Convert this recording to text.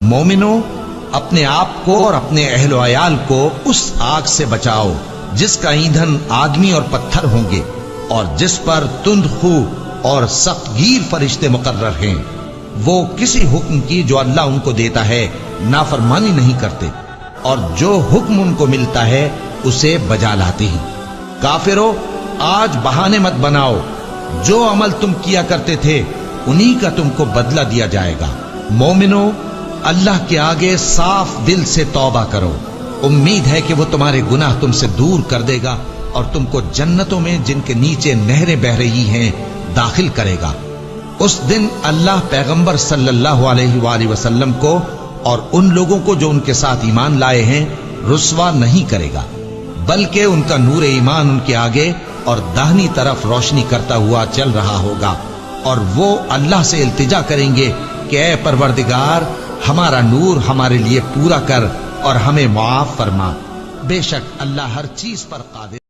مومنو، اپنے آپ کو اور اپنے اہل و عیال کو اس آگ سے بچاؤ جس کا ایندھن آدمی اور پتھر ہوں گے، اور جس پر تند خو اور سخت گیر فرشتے مقرر ہیں۔ وہ کسی حکم کی جو اللہ ان کو دیتا ہے نافرمانی نہیں کرتے، اور جو حکم ان کو ملتا ہے اسے بجا لاتے ہیں۔ کافرو، آج بہانے مت بناؤ، جو عمل تم کیا کرتے تھے انہی کا تم کو بدلہ دیا جائے گا۔ مومنو، اللہ کے آگے صاف دل سے توبہ کرو، امید ہے کہ وہ تمہارے گناہ تم سے دور کر دے گا اور تم کو جنتوں میں جن کے نیچے نہریں بہ رہی ہیں داخل کرے گا۔ اس دن اللہ پیغمبر صلی اللہ علیہ وآلہ وسلم کو اور ان لوگوں کو جو ان کے ساتھ ایمان لائے ہیں رسوا نہیں کرے گا، بلکہ ان کا نور ایمان ان کے آگے اور داہنی طرف روشنی کرتا ہوا چل رہا ہوگا، اور وہ اللہ سے التجا کریں گے کہ اے پروردگار، ہمارا نور ہمارے لیے پورا کر اور ہمیں معاف فرما، بے شک اللہ ہر چیز پر قادر۔